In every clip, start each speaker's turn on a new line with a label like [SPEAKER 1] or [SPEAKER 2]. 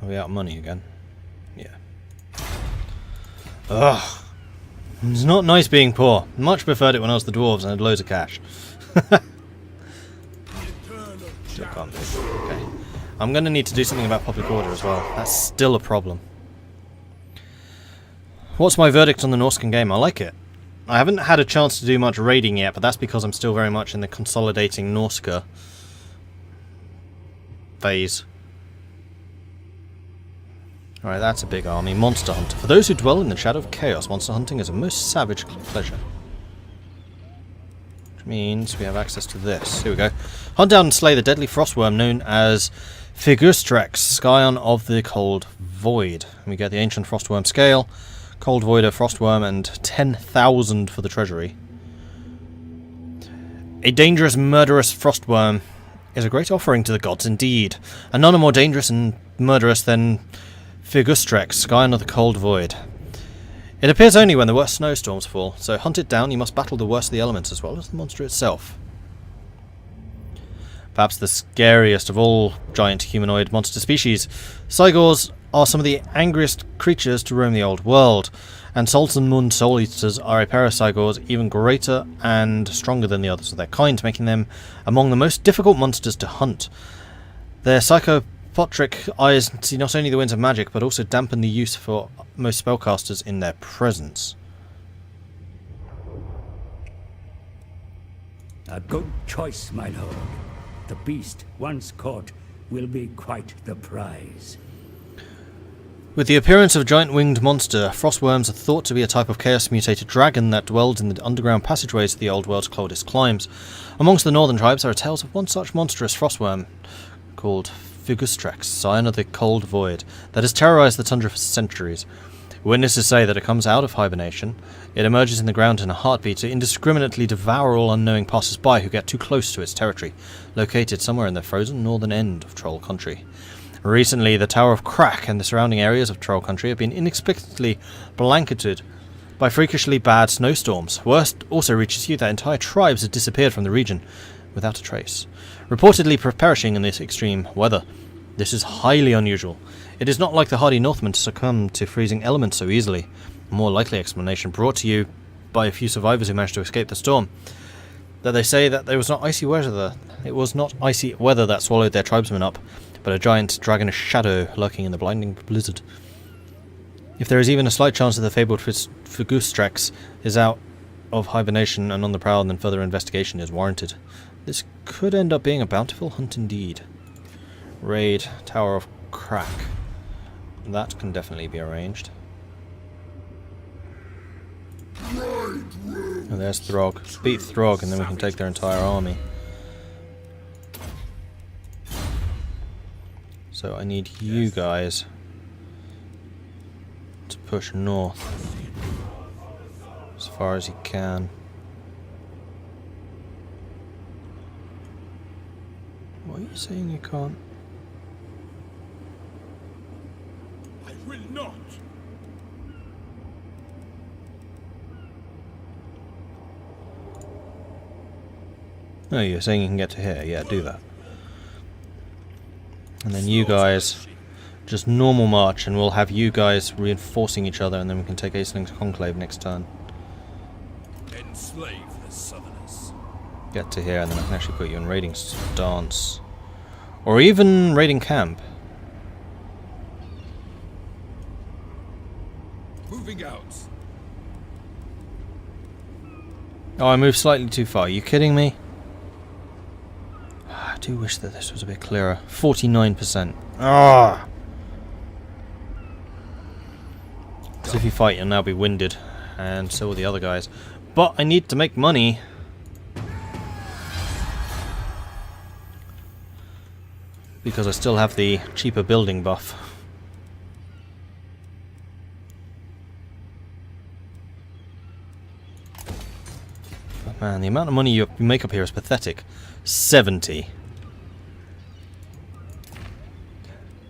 [SPEAKER 1] Are we out of money again? Yeah. Ugh. It's not nice being poor. Much preferred it when I was the dwarves and had loads of cash. Still can't do it. Okay. I'm going to need to do something about public order as well. That's still a problem. What's my verdict on the Norscan game? I like it. I haven't had a chance to do much raiding yet, but that's because I'm still very much in the consolidating Norsca phase. Alright, that's a big army. Monster Hunter. For those who dwell in the shadow of chaos, monster hunting is a most savage pleasure. Which means we have access to this. Here we go. Hunt down and slay the deadly frostworm known as Figustrex, Scion of the Cold Void. And we get the ancient frostworm scale, Cold Voider frostworm, and 10,000 for the treasury. A dangerous, murderous frostworm is a great offering to the gods indeed, and none are more dangerous and murderous than Figustrex, Scion of the Cold Void. It appears only when the worst snowstorms fall, so hunt it down, you must battle the worst of the elements as well as the monster itself. Perhaps the scariest of all giant humanoid monster species, Cygors are some of the angriest creatures to roam the old world, and Salzenmund Soul Eaters are a pair of Cygors even greater and stronger than the others of their kind, making them among the most difficult monsters to hunt. Their psychopotric eyes see not only the winds of magic, but also dampen the use for most spellcasters in their presence.
[SPEAKER 2] A good choice, my lord. The beast, once caught, will be quite the prize.
[SPEAKER 1] With the appearance of a giant winged monster, frostworms are thought to be a type of chaos-mutated dragon that dwelled in the underground passageways of the old world's coldest climes. Amongst the northern tribes there are tales of one such monstrous frostworm, called Figustrex, Scion of the Cold Void, that has terrorized the tundra for centuries. Witnesses say that it comes out of hibernation, it emerges in the ground in a heartbeat to indiscriminately devour all unknowing passers-by who get too close to its territory, located somewhere in the frozen northern end of Troll Country. Recently, the Tower of Crack and the surrounding areas of Troll Country have been inexplicably blanketed by freakishly bad snowstorms. Worst also reaches you that entire tribes have disappeared from the region without a trace, reportedly perishing in this extreme weather. This is highly unusual. It is not like the hardy Northmen to succumb to freezing elements so easily. A more likely explanation brought to you by a few survivors who managed to escape the storm, that they say that there was not icy weather. It was not icy weather that swallowed their tribesmen up, but a giant dragon's shadow lurking in the blinding blizzard. If there is even a slight chance that the fabled Figustrex is out of hibernation and on the prowl, then further investigation is warranted. This could end up being a bountiful hunt indeed. Raid Tower of Crack. That can definitely be arranged. And there's Throg. Beat Throg and then we can take their entire army. So I need you guys to push north as far as you can. What are you saying you can't?
[SPEAKER 3] I will not.
[SPEAKER 1] No, you're saying you can get to here. Yeah, do that. And then you guys just normal march, and we'll have you guys reinforcing each other, and then we can take Aesling's Conclave next turn.
[SPEAKER 3] Enslave the Southerners.
[SPEAKER 1] Get to here, and then I can actually put you in raiding stance. Or even raiding camp.
[SPEAKER 3] Moving out.
[SPEAKER 1] Oh, I moved slightly too far. Are you kidding me? I do wish that this was a bit clearer. 49%. Ah! So if you fight, you'll now be winded. And so will the other guys. But I need to make money. Because I still have the cheaper building buff. But man, the amount of money you make up here is pathetic. 70.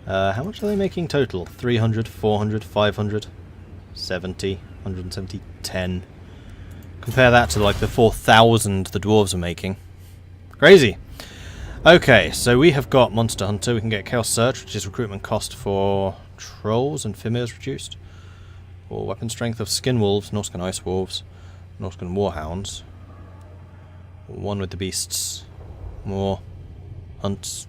[SPEAKER 1] How much are they making total? 300, 400, 500, 70, 170, 10. Compare that to like the 4,000 the dwarves are making. Crazy. Okay, so we have got Monster Hunter. We can get Chaos Search, which is recruitment cost for trolls and Fimirs reduced. Or weapon strength of Skin Wolves, Norscan Ice Wolves, Norscan Warhounds. One with the beasts. More hunts.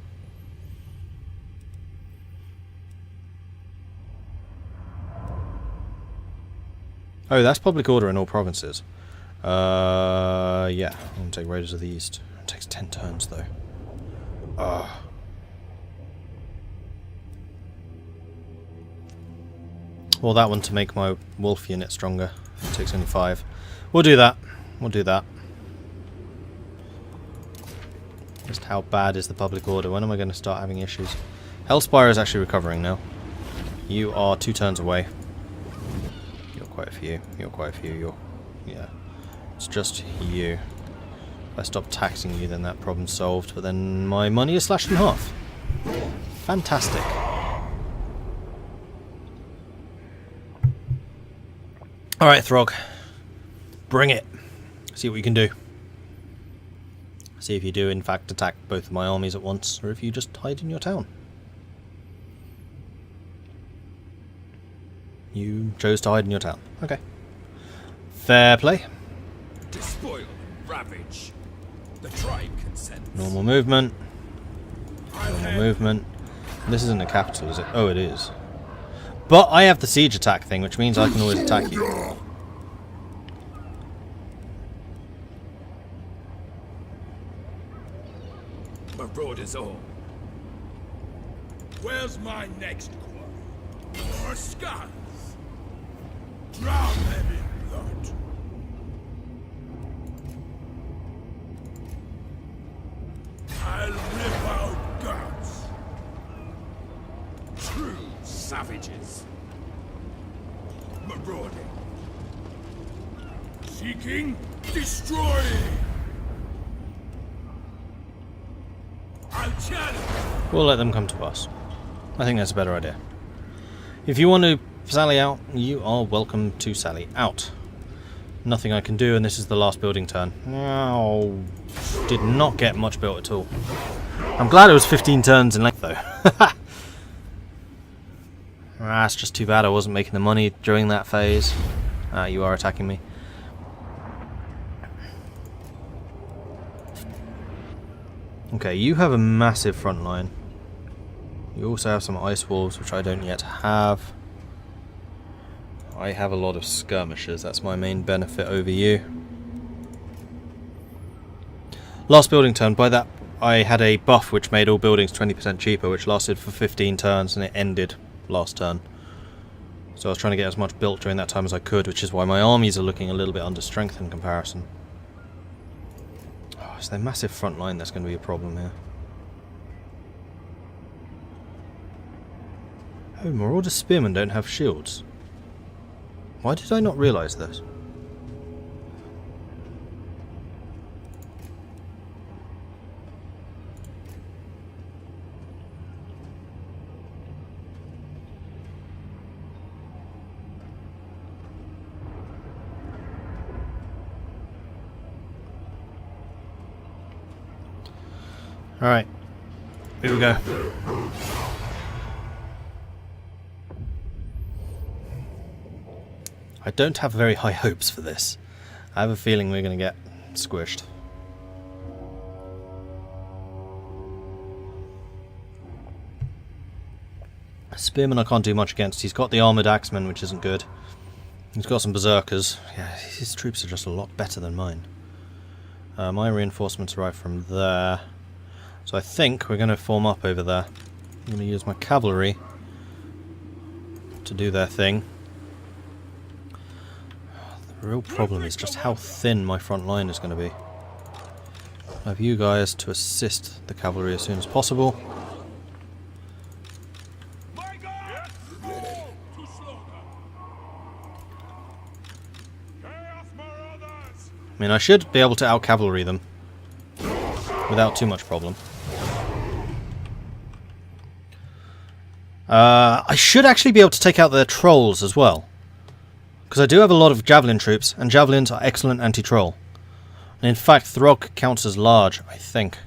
[SPEAKER 1] Oh, that's public order in all provinces. Yeah, I'm gonna take Raiders of the East. It takes 10 turns though. Well, that one to make my wolf unit stronger. It takes only 5. We'll do that. We'll do that. Just how bad is the public order? When am I going to start having issues? Hellspire is actually recovering now. You are 2 turns away. You're quite a few. You're quite a few. You're... yeah. It's just you. If I stop taxing you, then that problem's solved. But then my money is slashed in half. Fantastic. Alright, Throg. Bring it. See what you can do. See if you do, in fact, attack both of my armies at once, or if you just hide in your town. You chose to hide in your town. Okay. Fair play.
[SPEAKER 3] Despoil and ravage. The tribe consents.
[SPEAKER 1] Normal movement. Normal movement. This isn't a capital, is it? Oh, it is. But I have the siege attack thing, which means I can always attack you.
[SPEAKER 3] Marauders all. Where's my next quarry? More scars. Drown them in blood. I'll rip out guts. True savages. Marauding. Seeking, destroying. I'll challenge.
[SPEAKER 1] We'll let them come to us. I think that's a better idea. If you want to sally out, you are welcome to sally out. Nothing I can do, and this is the last building turn. Oh, did not get much built at all. I'm glad it was 15 turns in length, though. It's just too bad I wasn't making the money during that phase. You are attacking me. Okay, you have a massive front line. You also have some ice wolves, which I don't yet have. I have a lot of skirmishers. That's my main benefit over you. Last building turn. By that, I had a buff which made all buildings 20% cheaper, which lasted for 15 turns, and it ended last turn. So I was trying to get as much built during that time as I could, which is why my armies are looking a little bit under strength in comparison. Oh, it's their massive front line that's going to be a problem here. Oh, Marauder Spearmen don't have shields. Why did I not realise this? Alright, here we go. I don't have very high hopes for this. I have a feeling we're going to get squished. Spearman I can't do much against. He's got the armoured axemen, which isn't good. He's got some berserkers. Yeah, his troops are just a lot better than mine. My reinforcements arrive from there. So I think we're going to form up over there. I'm going to use my cavalry to do their thing. The real problem is just how thin my front line is going to be. I have you guys to assist the cavalry as soon as possible. I mean, I should be able to out-cavalry them without too much problem. I should actually be able to take out their trolls as well. Because I do have a lot of javelin troops, and javelins are excellent anti-troll. And in fact, Throg counts as large, I think.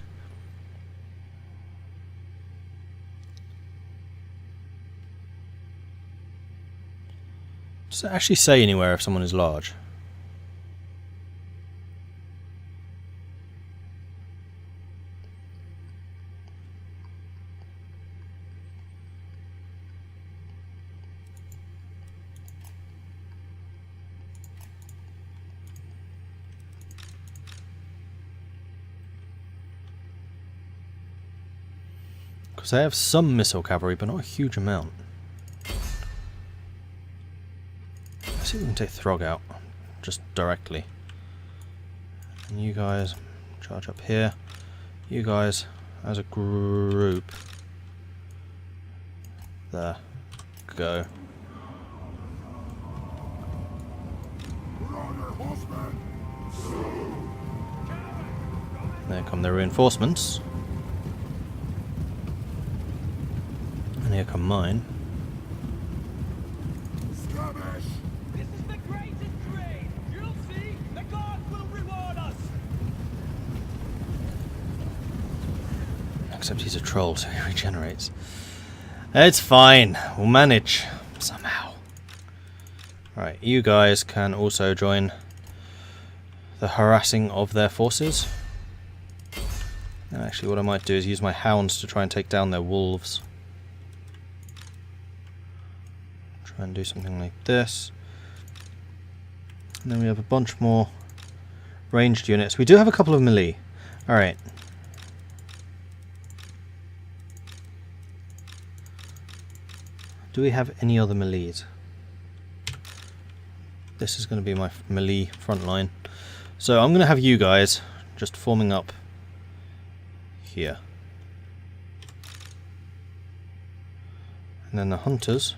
[SPEAKER 1] Does it actually say anywhere if someone is large? Because they have some missile cavalry, but not a huge amount. Let's see if we can take Throg out, just directly. And you guys charge up here. You guys, as a group, there, go. There come the reinforcements. And here come mine.
[SPEAKER 4] This is the greatest trade! You'll see! The gods will reward us!
[SPEAKER 1] Except he's a troll, so he regenerates. It's fine. We'll manage. Somehow. Right, you guys can also join the harassing of their forces. And actually what I might do is use my hounds to try and take down their wolves. Try and do something like this. And then we have a bunch more ranged units. We do have a couple of melee. Alright. Do we have any other melees? This is going to be my melee front line. So I'm going to have you guys just forming up here. And then the hunters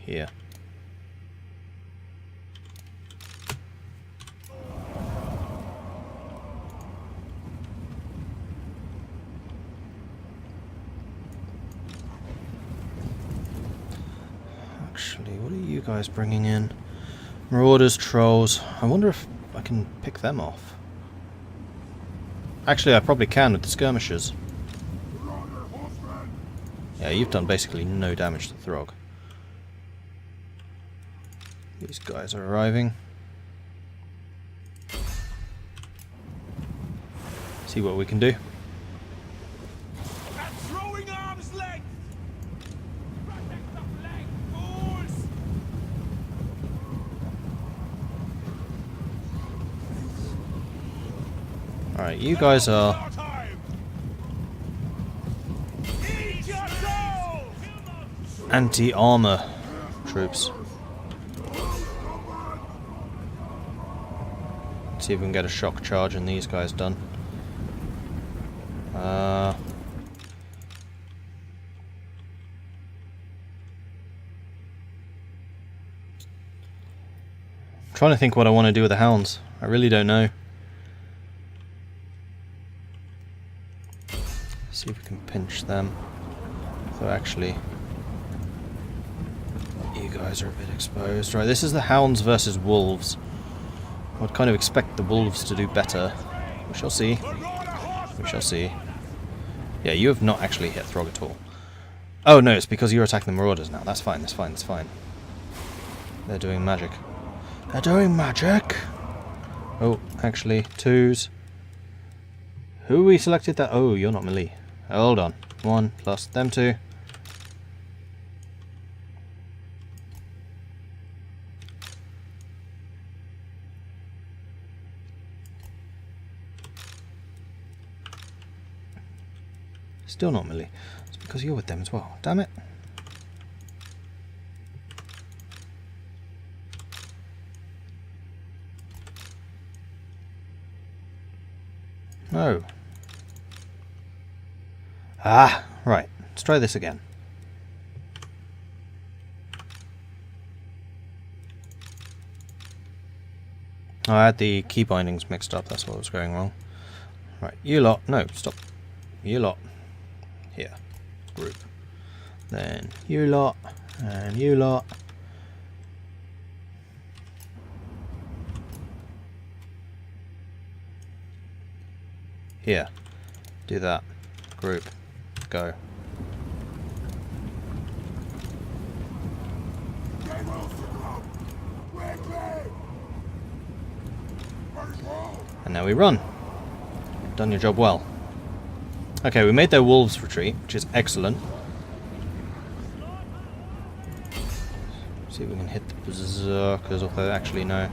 [SPEAKER 1] here. Actually, what are you guys bringing in? Marauders, trolls. I wonder if I can pick them off. Actually, I probably can with the skirmishers. Yeah, you've done basically no damage to Throg. These guys are arriving. See what we can do.
[SPEAKER 3] At throwing arms length! Protect the flank, fools!
[SPEAKER 1] Alright, you guys are
[SPEAKER 3] Our time! Eat your souls!
[SPEAKER 1] anti-armor troops. Let's see if we can get a shock charge and these guys done. I'm trying to think what I want to do with the hounds. I really don't know. See if we can pinch them. So actually, you guys are a bit exposed. Right, this is the hounds versus wolves. I would kind of expect the wolves to do better. We shall see. We shall see. Yeah, you have not actually hit Throg at all. Oh no, it's because you're attacking the marauders now. That's fine, that's fine, that's fine. They're doing magic. They're doing magic! Oh, actually, twos. Who we selected that? Oh, you're not melee. Hold on. 1 plus them 2. Still not melee. It's because you're with them as well. Damn it. No. Ah, right. Let's try this again. Oh, I had the key bindings mixed up. That's what was going wrong. Right, you lot. No, stop. You lot. Here. Group. Then you lot. And you lot. Here. Do that. Group. Go. And now we run. Done your job well. Okay, we made their wolves retreat, which is excellent. See if we can hit the berserkers, although actually no.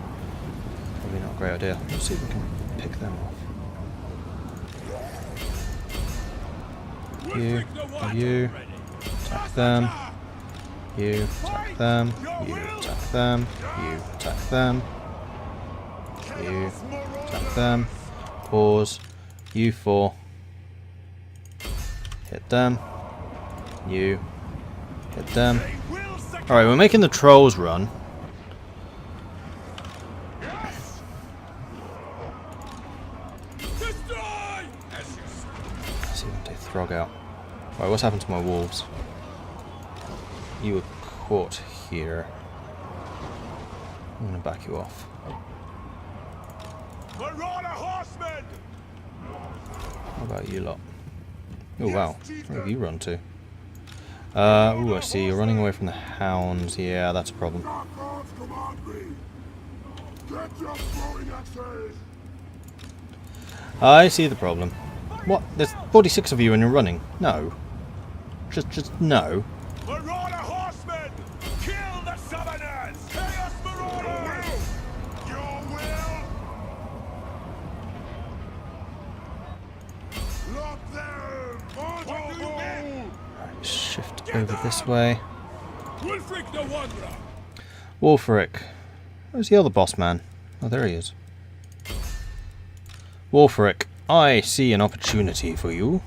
[SPEAKER 1] Probably not a great idea. Let's see if we can pick them off. You, attack them. You, attack them. You, attack them. You, attack them. You, attack them. Pause. You 4. Hit them. You. Hit them. Alright, we're making the trolls run. Let's see if we can take Throg out. Alright, what's happened to my wolves? You were caught here. I'm gonna back you off. How about you lot? Oh wow, where have you run to? Ooh, I see, you're running away from the hounds. Yeah, that's a problem. I see the problem. What? There's 46 of you and you're running? No. Just no.
[SPEAKER 3] Marauder horsemen! Kill the summoners! Chaos marauders! Your will! Lock them!
[SPEAKER 1] Right, shift over this way.
[SPEAKER 3] Wulfric the Wanderer!
[SPEAKER 1] Wulfric. Where's the other boss man? Oh, there he is. Wulfric, I see an opportunity for you.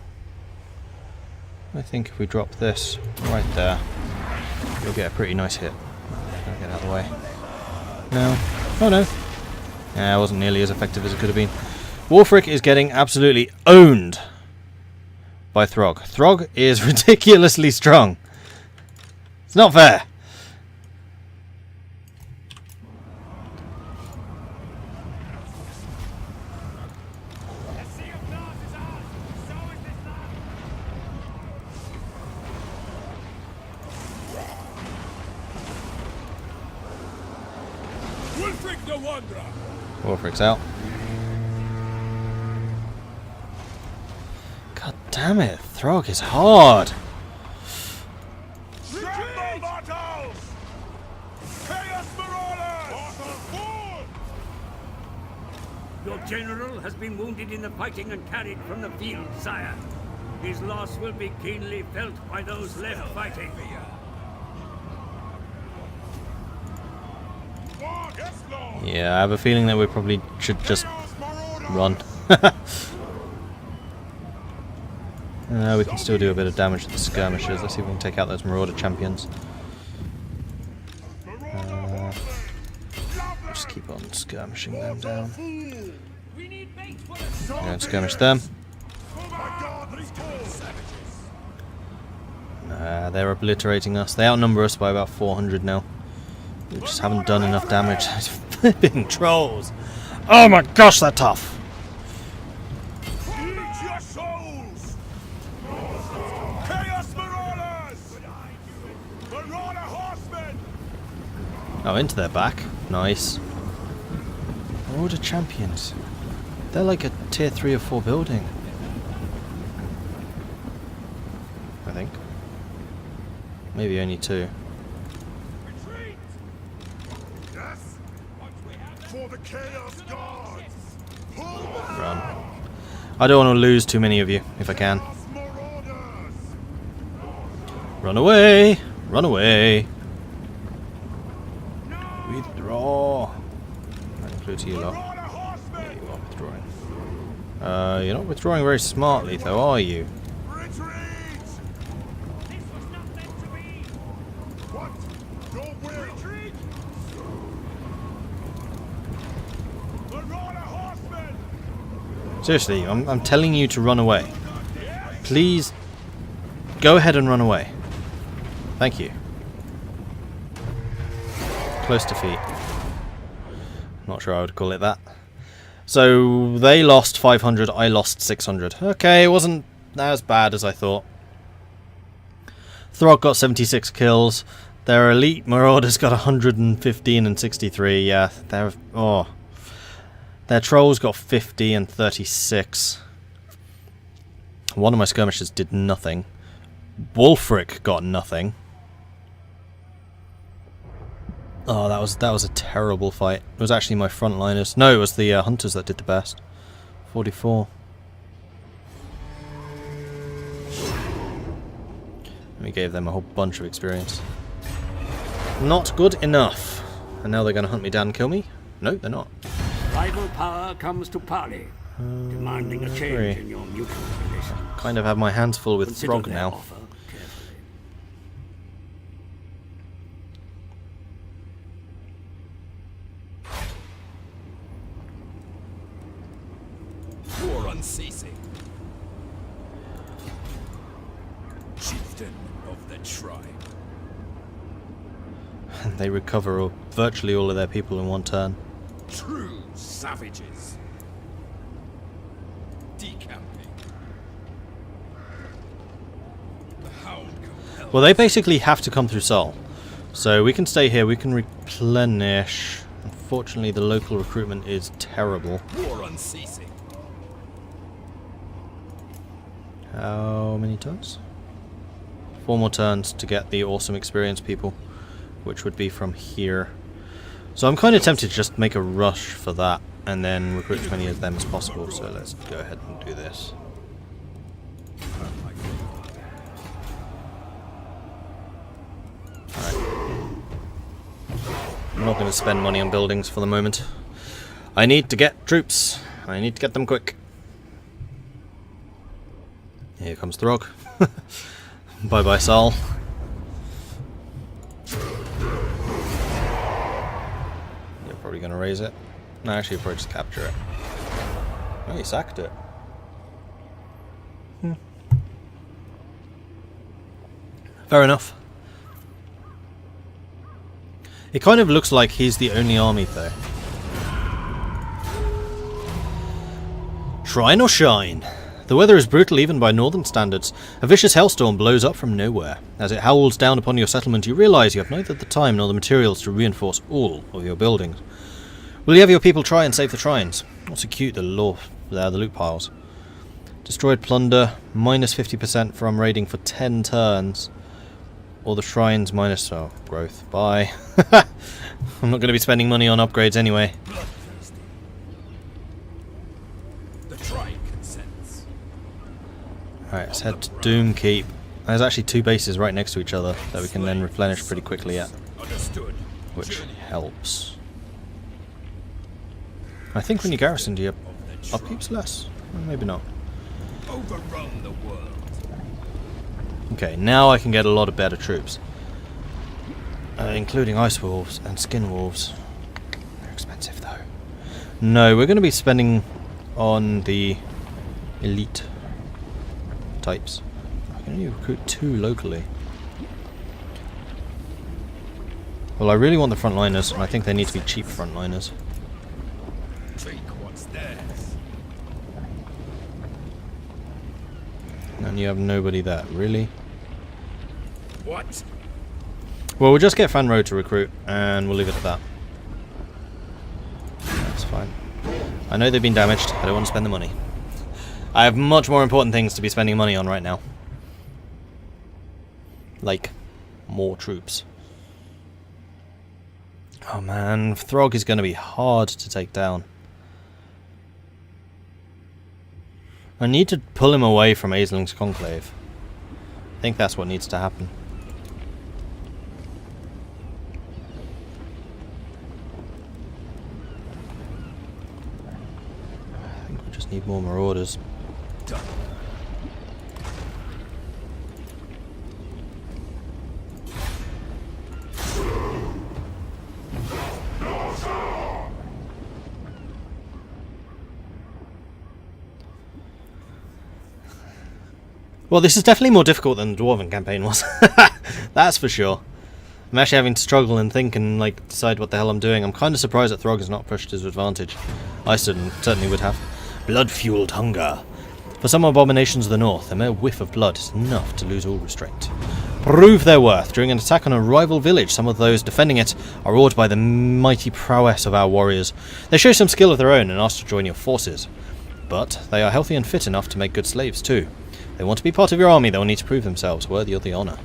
[SPEAKER 1] I think if we drop this right there, you'll get a pretty nice hit. I'll get out of the way. No. Oh no. Yeah, it wasn't nearly as effective as it could have been. Wulfric is getting absolutely owned by Throg. Throg is ridiculously strong. It's not fair.
[SPEAKER 3] Wulfric the Wanderer!
[SPEAKER 1] Wulfric's out. God damn it, Throg is hard.
[SPEAKER 3] Tremble, mortals! Chaos marauders!
[SPEAKER 2] Your general has been wounded in the fighting and carried from the field, sire. His loss will be keenly felt by those left fighting.
[SPEAKER 1] Yeah, I have a feeling that we probably should just run. We can still do a bit of damage to the skirmishers. Let's see if we can take out those marauder champions. Just keep on skirmishing them down. Go and skirmish them. They're obliterating us. They outnumber us by about 400 now. We just haven't done enough damage. Those flipping trolls! Oh my gosh, they're tough!
[SPEAKER 3] Eat your souls! Chaos marauders! Marauder horsemen!
[SPEAKER 1] Oh, into their back. Nice. Marauder champions. They're like a tier 3 or 4 building. I think. Maybe only 2.
[SPEAKER 3] Retreat! Yes! For the Chaos Guards!
[SPEAKER 1] Run. I don't want to lose too many of you, if I can.
[SPEAKER 3] Marauders!
[SPEAKER 1] Run away! Run away! Withdraw! That includes you lot.
[SPEAKER 3] Marauder horsemen!
[SPEAKER 1] Yeah, you are withdrawing. You're not withdrawing very smartly, though, are you?
[SPEAKER 3] Retreat! This was not meant to be! What? Your will! Retreat! Marauder horsemen!
[SPEAKER 1] Seriously, I'm telling you to run away. Please, go ahead and run away. Thank you. Close defeat. Not sure I would call it that. So they lost 500, I lost 600. Okay, it wasn't as bad as I thought. Throg got 76 kills. Their elite marauders got 115 and 63. Yeah, their trolls got 50 and 36. One of my skirmishers did nothing. Wulfric got nothing. Oh, that was a terrible fight. It was actually my frontliners. No, it was the hunters that did the best. 44. We gave them a whole bunch of experience. Not good enough. And now they're going to hunt me down and kill me? No, they're not.
[SPEAKER 2] Rival power comes to parley, demanding a change in your mutual relations.
[SPEAKER 1] Kind of have my hands full with
[SPEAKER 2] Consider
[SPEAKER 1] Throg
[SPEAKER 2] their
[SPEAKER 1] now.
[SPEAKER 2] offer carefully.
[SPEAKER 3] War unceasing. Chieftain of the tribe.
[SPEAKER 1] They recover virtually all of their people in one turn.
[SPEAKER 3] True savages. Decamping. The hound compels.
[SPEAKER 1] Well, they basically have to come through Sol. So we can stay here, we can replenish. Unfortunately, the local recruitment is terrible.
[SPEAKER 3] War unceasing.
[SPEAKER 1] How many turns? 4 more turns to get the awesome experience people, which would be from here. So I'm kind of tempted to just make a rush for that and then recruit as many of them as possible. So let's go ahead and do this. I'm not going to spend money on buildings for the moment. I need to get troops. I need to get them quick. Here comes Throg. Bye bye, Sol. You're probably going to raise it. No, actually, you'll probably just capture it. Oh, he sacked it. Fair enough. It kind of looks like he's the only army, though. Shrine or shine? The weather is brutal even by northern standards. A vicious hailstorm blows up from nowhere. As it howls down upon your settlement, you realise you have neither the time nor the materials to reinforce all of your buildings. Will you have your people try and save the shrines? Also cute, the loot piles. Destroyed plunder, minus 50% from raiding for 10 turns. Or the shrines minus... oh, growth. Bye. I'm not going to be spending money on upgrades anyway.
[SPEAKER 3] Bloodthirsty. The tribe consents.
[SPEAKER 1] Alright, let's head to Doom Keep. There's actually 2 bases right next to each other that we can then replenish pretty quickly at,
[SPEAKER 3] Understood.
[SPEAKER 1] which helps. I think when you garrison, do your upkeep's less? Well, maybe not.
[SPEAKER 3] Overrun the world.
[SPEAKER 1] Okay, now I can get a lot of better troops. Including ice wolves and skin wolves. They're expensive though. No, we're going to be spending on the elite types. I can only recruit 2 locally. Well, I really want the frontliners, and I think they need to be cheap frontliners.
[SPEAKER 3] Take what's theirs.
[SPEAKER 1] And you have nobody there, really?
[SPEAKER 3] What?
[SPEAKER 1] Well, we'll just get Fanro to recruit, and we'll leave it at that. That's fine. I know they've been damaged, I don't want to spend the money. I have much more important things to be spending money on right now. Like, more troops. Oh man, Throg is going to be hard to take down. I need to pull him away from Aisling's Conclave. I think that's what needs to happen. I think we just need more marauders.
[SPEAKER 3] Done.
[SPEAKER 1] Well, this is definitely more difficult than the Dwarven campaign was. That's for sure. I'm actually having to struggle and think and like decide what the hell I'm doing. I'm kind of surprised that Throg has not pushed his advantage. I certainly would have. Blood-fueled hunger. For some abominations of the north, a mere whiff of blood is enough to lose all restraint. Prove their worth. During an attack on a rival village, some of those defending it are awed by the mighty prowess of our warriors. They show some skill of their own and ask to join your forces. But they are healthy and fit enough to make good slaves too. They want to be part of your army, they will need to prove themselves worthy of the honour.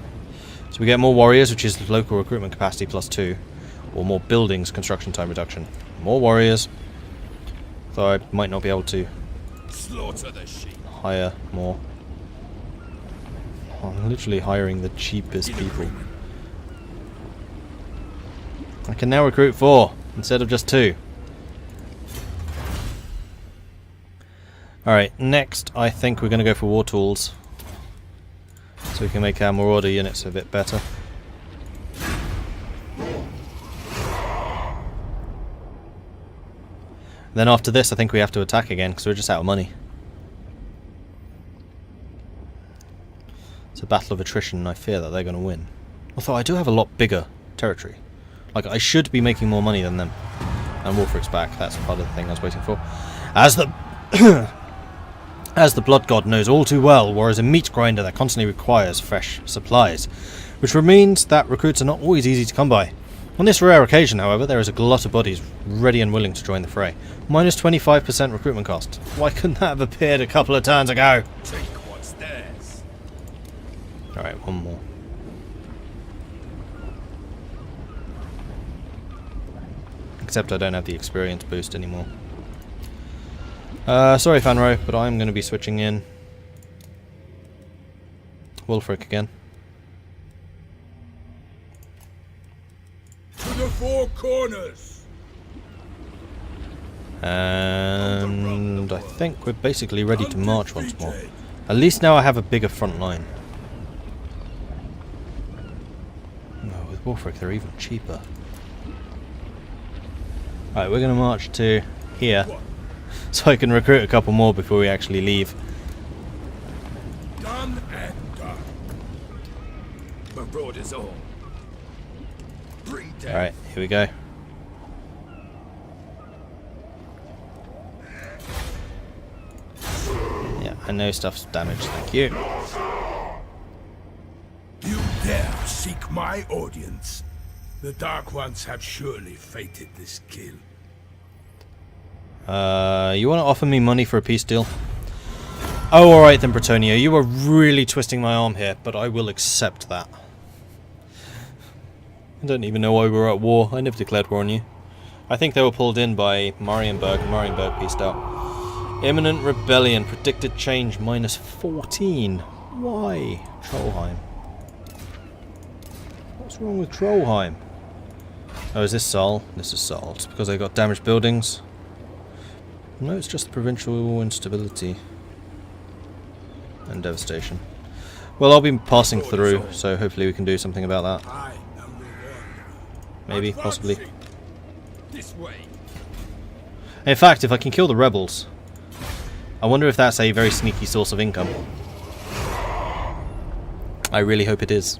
[SPEAKER 1] So we get more warriors, which is local recruitment capacity +2, or more buildings construction time reduction. More warriors, though I might not be able to
[SPEAKER 3] Slaughter the sheep.
[SPEAKER 1] hire more. I'm literally hiring the cheapest people. I can now recruit 4 instead of just 2. Alright, next I think we're going to go for war tools. So we can make our marauder units a bit better. Then after this I think we have to attack again because we're just out of money. It's a battle of attrition and I fear that they're going to win. Although I do have a lot bigger territory. Like I should be making more money than them. And Wolfric's back, that's part of the thing I was waiting for. As the As the Blood God knows all too well, war is a meat grinder that constantly requires fresh supplies, which means that recruits are not always easy to come by. On this rare occasion, however, there is a glut of bodies ready and willing to join the fray. Minus 25% recruitment cost. Why couldn't that have appeared a couple of turns ago?
[SPEAKER 3] Take what's theirs.
[SPEAKER 1] Alright, one more. Except I don't have the experience boost anymore. Sorry Fanro, but I'm going to be switching in Wulfric again.
[SPEAKER 3] To the 4 corners.
[SPEAKER 1] And I think we're basically ready to march once more. At least now I have a bigger front line. No, with Wulfric they're even cheaper. Right, we're going to march to here. So I can recruit a couple more before we actually leave.
[SPEAKER 3] Done and done. Marauders all. Bring death.
[SPEAKER 1] Alright, here we go. Yeah, I know stuff's damaged, thank you.
[SPEAKER 3] You dare seek my audience. The Dark Ones have surely fated this kill.
[SPEAKER 1] You want to offer me money for a peace deal? Oh, alright then, Bretonnia. You are really twisting my arm here, but I will accept that. I don't even know why we're at war. I never declared war on you. I think they were pulled in by Marienburg, and Marienburg pieced out. Imminent rebellion. Predicted change minus 14. Why? Trollheim. What's wrong with Trollheim? Oh, is this Sol? This is Sol. It's because they got damaged buildings. No, it's just provincial instability and devastation. Well, I'll be passing through, so hopefully we can do something about that.
[SPEAKER 3] I am the wanderer.
[SPEAKER 1] Maybe, possibly.
[SPEAKER 3] This way.
[SPEAKER 1] In fact, if I can kill the rebels, I wonder if that's a very sneaky source of income. I really hope it is.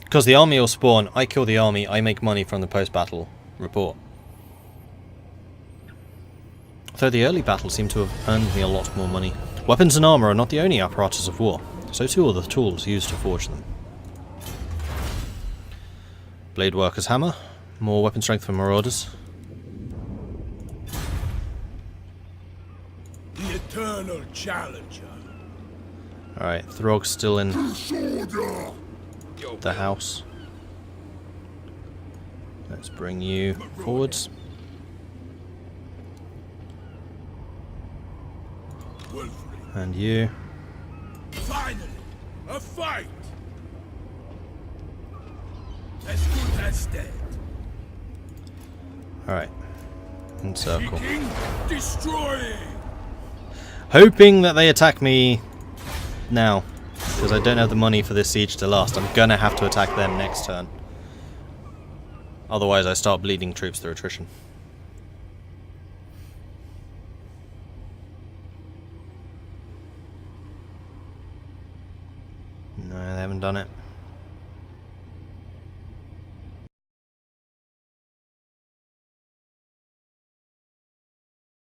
[SPEAKER 1] Because the army will spawn, I kill the army, I make money from the post-battle report. Though the early battles seem to have earned me a lot more money. Weapons and armour are not the only apparatus of war, so too are the tools used to forge them. Blade Worker's Hammer, more weapon strength for marauders.
[SPEAKER 3] The eternal challenger.
[SPEAKER 1] Alright, Throg's still in
[SPEAKER 3] Disorder.
[SPEAKER 1] the house. Let's bring you forwards.
[SPEAKER 3] Wolfric.
[SPEAKER 1] And you.
[SPEAKER 3] Finally, a fight. As good as dead.
[SPEAKER 1] Alright. In circle.
[SPEAKER 3] Seeking, destroying.
[SPEAKER 1] Hoping that they attack me now. Because I don't have the money for this siege to last. I'm gonna have to attack them next turn. Otherwise I start bleeding troops through attrition. No, they haven't done it.